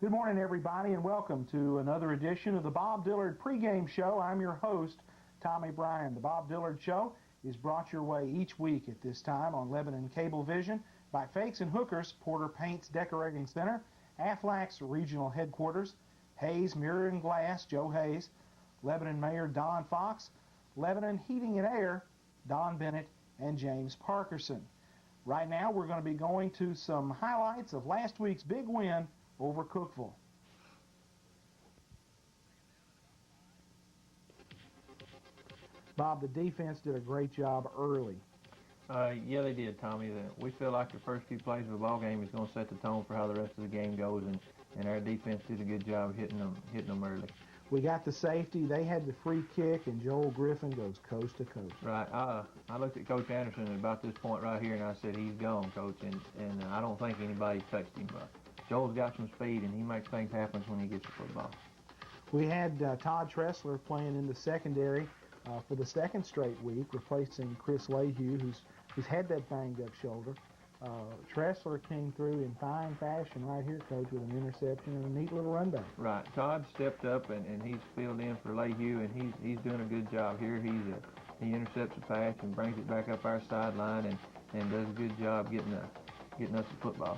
Good morning, everybody, and welcome to another edition of the Bob Dillard pregame show. I'm your host, Tommy Bryan. The Bob Dillard Show is brought your way each week at this time on Lebanon Cablevision by Fakes and Hookers, Porter Paints Decorating Center, Aflac's Regional Headquarters, Hayes Mirror and Glass, Joe Hayes, Lebanon Mayor Don Fox, Lebanon Heating and Air, Don Bennett, and James Parkerson. Right now, we're going to be going to some highlights of last week's big win over Cookeville. Bob, the defense did a great job early. Yeah, they did, Tommy. We feel like the first few plays of the ball game is going to set the tone for how the rest of the game goes, and our defense did a good job hitting them early. We got the safety. They had the free kick, and Joel Griffin goes coast to coast. Right. I looked at Coach Anderson at about this point right here, and I said, he's gone, Coach, and I don't think anybody touched him. Joel's got some speed, and he makes things happen when he gets the football. We had Todd Tressler playing in the secondary for the second straight week, replacing Chris Lehue, who's had that banged-up shoulder. Tressler came through in fine fashion right here, Coach, with an interception and a neat little run back. Right. Todd stepped up, and he's filled in for Lehue, and he's doing a good job here. He intercepts the pass and brings it back up our sideline and does a good job getting us the football.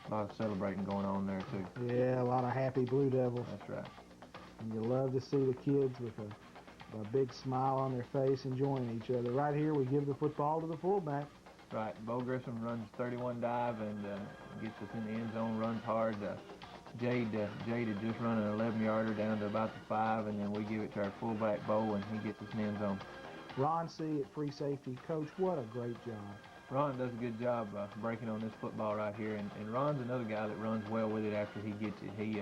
A lot of celebrating going on there, too. Yeah, a lot of happy Blue Devils. That's right. And you love to see the kids with a big smile on their face enjoying each other. Right here, we give the football to the fullback. Right. Bo Grissom runs 31 dive and gets us in the end zone, runs hard. Jade had just run an 11-yarder down to about the 5, and then we give it to our fullback, Bo, and he gets us in the end zone. Ron C. at free safety. Coach, what a great job. Ron does a good job breaking on this football right here, and Ron's another guy that runs well with it after he gets it. He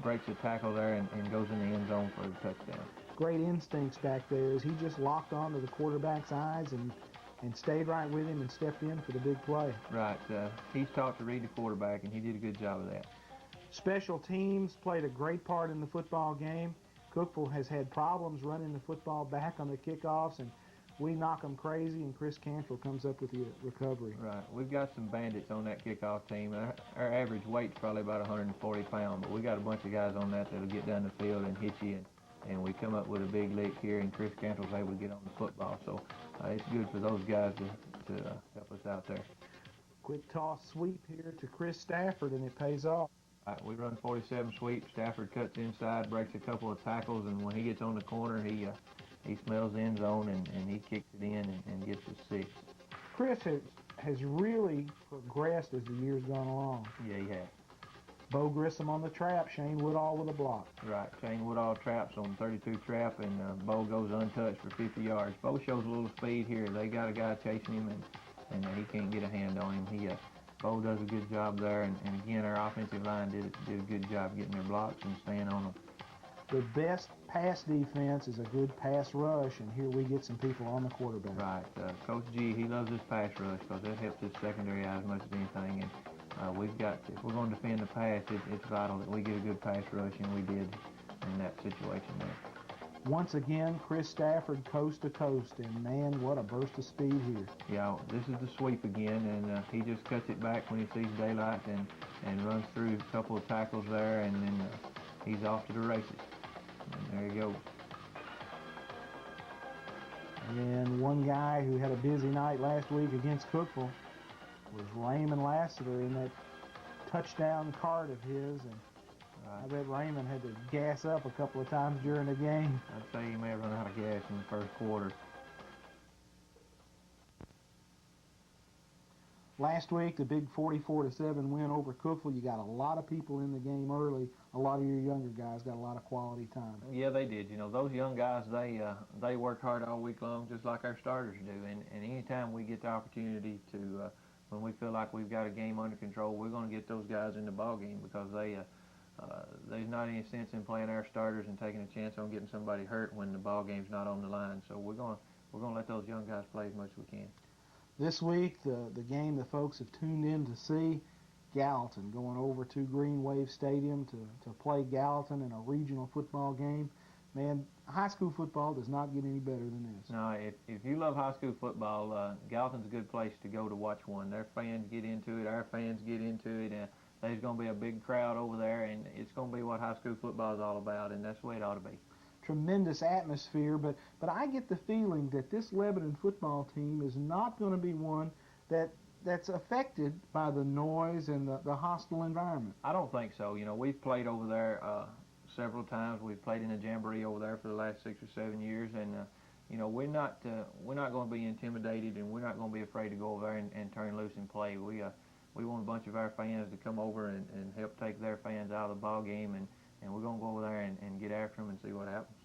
breaks a tackle there and goes in the end zone for the touchdown. Great instincts back there as he just locked onto the quarterback's eyes and stayed right with him and stepped in for the big play. Right. He's taught to read the quarterback, and he did a good job of that. Special teams played a great part in the football game. Cookeville has had problems running the football back on the kickoffs, and we knock them crazy, and Chris Cantrell comes up with the recovery. Right. We've got some bandits on that kickoff team. Our average weight's probably about 140 pounds, but we got a bunch of guys on that that'll get down the field and hit you, and we come up with a big lick here, and Chris Cantrell's able to get on the football. So it's good for those guys to help us out there. Quick toss sweep here to Chris Stafford, and it pays off. Right, we run 47 sweep. Stafford cuts inside, breaks a couple of tackles, and when he gets on the corner, he smells the end zone, and he kicks it in and gets us 6. Chris has really progressed as the year's gone along. Yeah, he has. Bo Grissom on the trap, Shane Woodall with a block. Right, Shane Woodall traps on 32 trap, and Bo goes untouched for 50 yards. Bo shows a little speed here. They got a guy chasing him, and he can't get a hand on him. Bo does a good job there, and again, our offensive line did a good job getting their blocks and staying on them. The best pass defense is a good pass rush, and here we get some people on the quarterback. Right. Coach G, he loves this pass rush because that helps his secondary out as much as anything. And if we're going to defend the pass, it's vital that we get a good pass rush, and we did in that situation there. Once again, Chris Stafford coast to coast, and man, what a burst of speed here. Yeah, this is the sweep again, and he just cuts it back when he sees daylight and runs through a couple of tackles there, and then he's off to the races. And there he goes. And one guy who had a busy night last week against Cookeville was Raymond Lassiter in that touchdown card of his, and I bet Raymond had to gas up a couple of times during the game. I'd say he may have run out of gas in the first quarter. Last week, the big 44-7 win over Cookeville. You got a lot of people in the game early. A lot of your younger guys got a lot of quality time. Yeah, they did. You know, those young guys, they worked hard all week long, just like our starters do. And anytime we get the opportunity to, when we feel like we've got a game under control, we're going to get those guys in the ball game because there's not any sense in playing our starters and taking a chance on getting somebody hurt when the ball game's not on the line. So we're going to let those young guys play as much as we can. This week, the game the folks have tuned in to see, Gallatin going over to Green Wave Stadium to play Gallatin in a regional football game. man, high school football does not get any better than this. No, if you love high school football, Gallatin's a good place to go to watch one. Their fans get into it, our fans get into it, and there's going to be a big crowd over there, and it's going to be what high school football is all about, and that's the way it ought to be. Tremendous atmosphere, but I get the feeling that this Lebanon football team is not going to be one that's affected by the noise and the hostile environment. I don't think so. You know, we've played over there several times. We've played in a jamboree over there for the last 6 or 7 years, and you know, we're not going to be intimidated, and we're not going to be afraid to go over there and turn loose and play. We want a bunch of our fans to come over and help take their fans out of the ball game, and we're going to go over there and get after them and see what happens.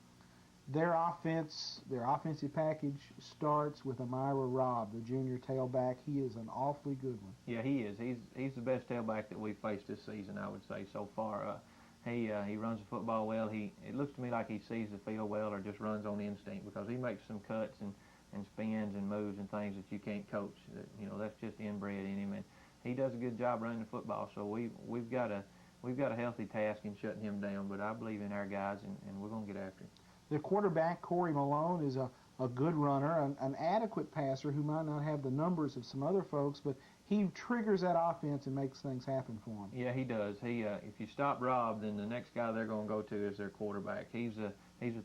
Their offensive package starts with Amira Robb, the junior tailback. He is an awfully good one. Yeah, he is. He's the best tailback that we've faced this season, I would say, so far. He runs the football well. It looks to me like he sees the field well, or just runs on instinct, because he makes some cuts and spins and moves and things that you can't coach. You know, that's just inbred in him, and he does a good job running the football. So we've got a healthy task in shutting him down. But I believe in our guys, and we're going to get after him. The quarterback, Corey Malone, is a good runner, an adequate passer who might not have the numbers of some other folks, but he triggers that offense and makes things happen for him. Yeah, he does. If you stop Rob, then the next guy they're going to go to is their quarterback. He's a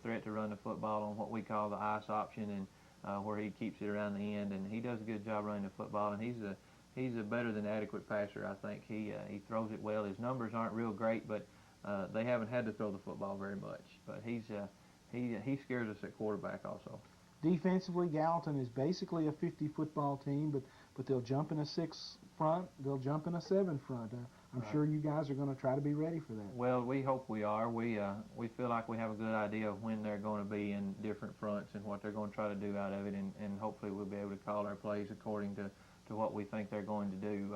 threat to run the football on what we call the ice option, and where he keeps it around the end, and he does a good job running the football, and he's a better than adequate passer. I think he throws it well. His numbers aren't real great, but they haven't had to throw the football very much. But he scares us at quarterback also. Defensively, Gallatin is basically a 50 football team, but they'll jump in a 6 front, they'll jump in a 7 front. I'm sure you guys are going to try to be ready for that. Well, we hope we are. We feel like we have a good idea of when they're going to be in different fronts and what they're going to try to do out of it, and hopefully we'll be able to call our plays according to what we think they're going to do.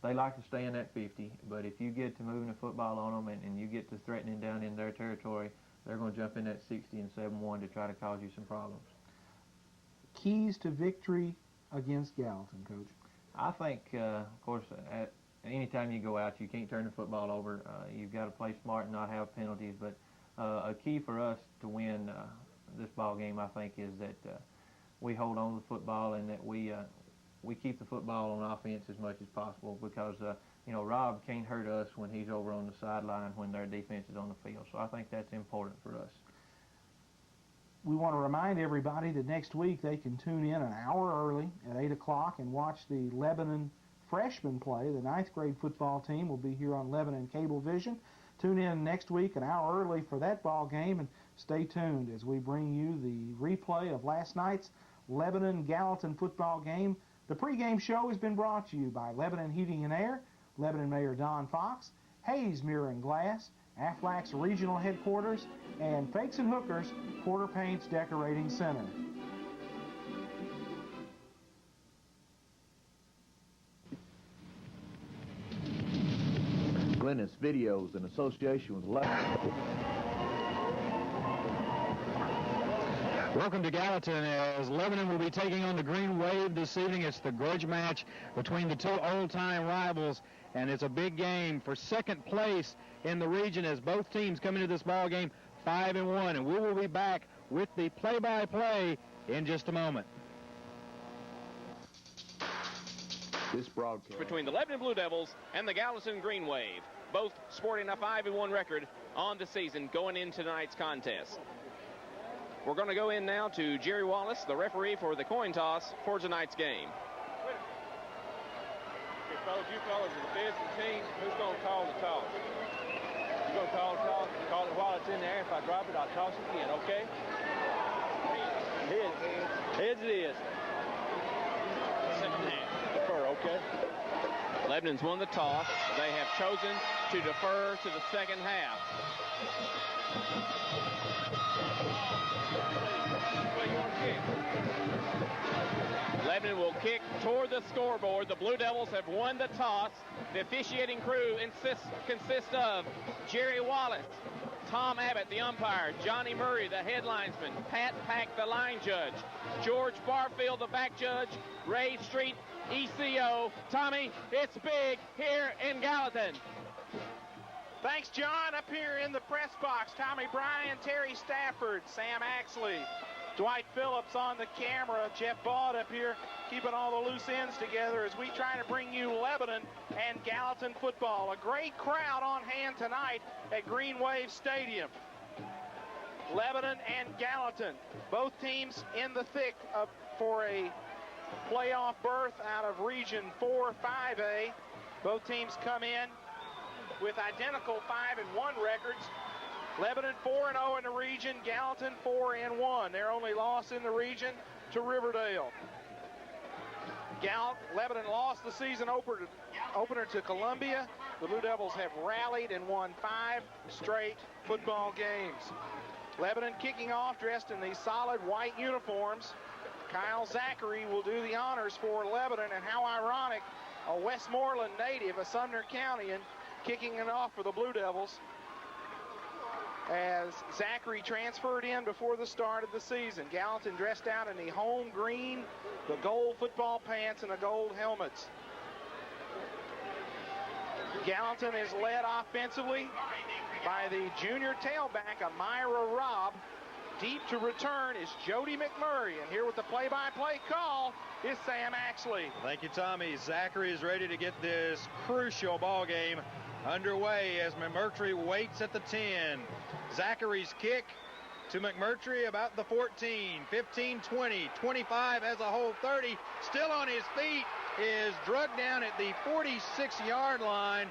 They like to stay in that 50, but if you get to moving the football on them and you get to threatening down in their territory, they're going to jump in that 60 and 7-1 to try to cause you some problems. Keys to victory against Gallatin, Coach? I think, of course, at any time you go out, you can't turn the football over. You've got to play smart and not have penalties. But a key for us to win this ball game, I think, is that we hold on to the football and that we keep the football on offense as much as possible, because you know, Rob can't hurt us when he's over on the sideline when their defense is on the field. So I think that's important for us. We want to remind everybody that next week they can tune in an hour early at 8 o'clock and watch the Lebanon freshmen play. The 9th grade football team will be here on Lebanon Cable Vision. Tune in next week an hour early for that ball game, and stay tuned as we bring you the replay of last night's Lebanon Gallatin football game. The pregame show has been brought to you by Lebanon Heating and Air, Lebanon Mayor Don Fox, Hayes Mirror and Glass, Aflac's regional headquarters, and Fakes and Hookers Porter Paints Decorating Center. Glennis Videos in association with Lebanon. Welcome to Gallatin, as Lebanon will be taking on the Green Wave this evening. It's the grudge match between the two old-time rivals, and it's a big game for second place in the region as both teams come into this ball game 5-1. And we will be back with the play-by-play in just a moment. This broadcast between the Lebanon Blue Devils and the Gallatin Green Wave, both sporting a 5-1 record on the season going into tonight's contest. We're going to go in now to Jerry Wallace, the referee for the coin toss for tonight's game. Okay, fellas, you fellas are the visiting team. Who's going to call the toss? You're going to call the toss, call it while it's in there. If I drop it, I'll toss it again, okay? Heads. Heads it is. Second half. Defer, okay? Lebanon's won the toss. They have chosen to defer to the second half. Lebanon will kick toward the scoreboard. The Blue Devils have won the toss. The officiating crew consists of Jerry Wallace, Tom Abbott, the umpire, Johnny Murray, the head linesman, Pat Pack, the line judge, George Barfield, the back judge, Ray Street, ECO. Tommy, it's big here in Gallatin. Thanks, John. Up here in the press box, Tommy Bryan, Terry Stafford, Sam Axley, Dwight Phillips on the camera, Jeff Baud up here keeping all the loose ends together as we try to bring you Lebanon and Gallatin football. A great crowd on hand tonight at Green Wave Stadium. Lebanon and Gallatin, both teams in the thick for a playoff berth out of Region 4 5A. Both teams come in with identical 5-1 records. Lebanon 4-0 in the region, Gallatin 4-1. Their only loss in the region to Riverdale. Lebanon lost the season opener to Columbia. The Blue Devils have rallied and won 5 straight football games. Lebanon kicking off dressed in these solid white uniforms. Kyle Zachary will do the honors for Lebanon, and how ironic, a Westmoreland native, a Sumner County, kicking it off for the Blue Devils, as Zachary transferred in before the start of the season. Gallatin dressed out in the home green, the gold football pants, and the gold helmets. Gallatin is led offensively by the junior tailback, Amira Robb. Deep to return is Jody McMurray, and here with the play-by-play call is Sam Axley. Thank you, Tommy. Zachary is ready to get this crucial ball game underway as McMurtry waits at the 10. Zachary's kick to McMurtry about the 14, 15, 20, 25 as a whole 30. Still on his feet, is drugged down at the 46-yard line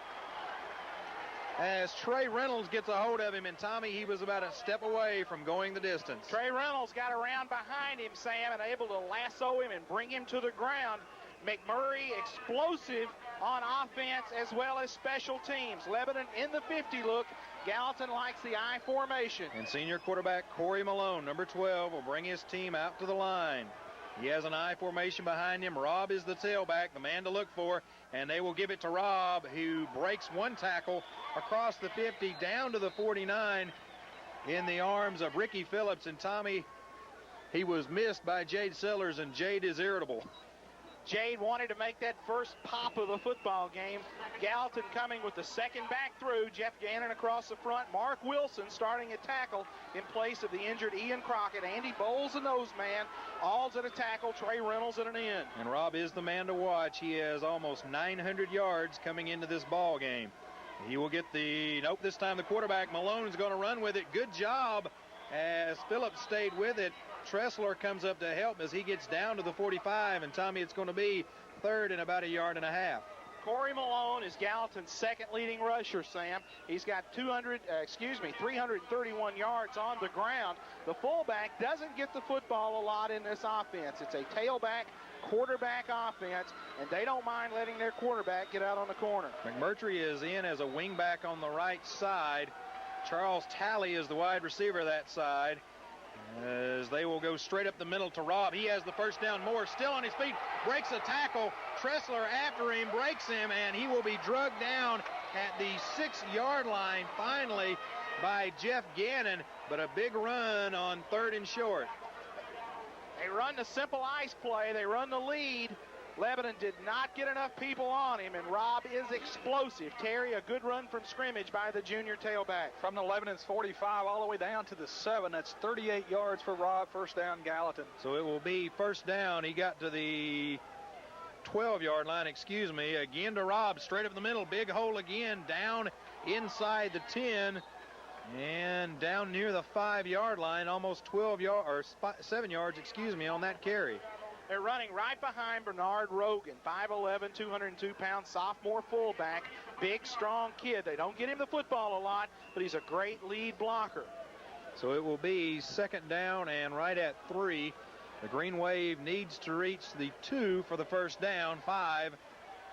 as Trey Reynolds gets a hold of him. And Tommy, he was about a step away from going the distance. Trey Reynolds got around behind him, Sam, and able to lasso him and bring him to the ground. McMurray explosive on offense as well as special teams. Lebanon in the 50 look. Gallatin likes the I formation. And senior quarterback Corey Malone, number 12, will bring his team out to the line. He has an I formation behind him. Robb is the tailback, the man to look for, and they will give it to Robb, who breaks one tackle across the 50 down to the 49 in the arms of Ricky Phillips. And Tommy, he was missed by Jade Sellers, and Jade is irritable. Jade wanted to make that first pop of the football game. Gallatin coming with the second back through. Jeff Gannon across the front. Mark Wilson starting at tackle in place of the injured Ian Crockett. Andy Bowles, the nose man. Alls at a tackle. Trey Reynolds at an end. And Robb is the man to watch. He has almost 900 yards coming into this ball game. He will get the, nope, this time the quarterback Malone is going to run with it. Good job as Phillips stayed with it. Tressler comes up to help as he gets down to the 45, and Tommy, it's going to be third and about 1.5 yards. Corey Malone is Gallatin's second leading rusher, Sam. He's got 331 yards on the ground. The fullback doesn't get the football a lot in this offense. It's a tailback, quarterback offense, and they don't mind letting their quarterback get out on the corner. McMurtry is in as a wingback on the right side. Charles Talley is the wide receiver that side, as they will go straight up the middle to Robb. He has the first down. Moore still on his feet, breaks a tackle. Tressler after him, breaks him, and he will be drugged down at the 6-yard line finally by Jeff Gannon, but a big run on 3rd and short. They run the simple ice play. They run the lead. Lebanon did not get enough people on him, and Robb is explosive. Terry, a good run from scrimmage by the junior tailback. From the Lebanon's 45 all the way down to the 7. That's 38 yards for Robb. First down, Gallatin. So it will be first down. He got to the 12-yard line, again to Robb, straight up the middle. Big hole again, down inside the 10 and down near the 5-yard line, almost 12 yards, or 7 yards, on that carry. They're running right behind Bernard Rogan, 5'11", 202-pound sophomore fullback. Big, strong kid. They don't get him the football a lot, but he's a great lead blocker. So it will be second down and right at 3. The Green Wave needs to reach the 2 for the first down, 5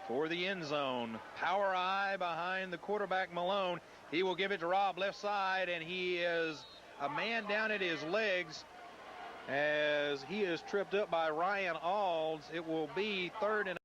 for the end zone. Power eye behind the quarterback Malone. He will give it to Robb left side, and he is a man down at his legs as he is tripped up by Ryan Alds. It will be 3rd and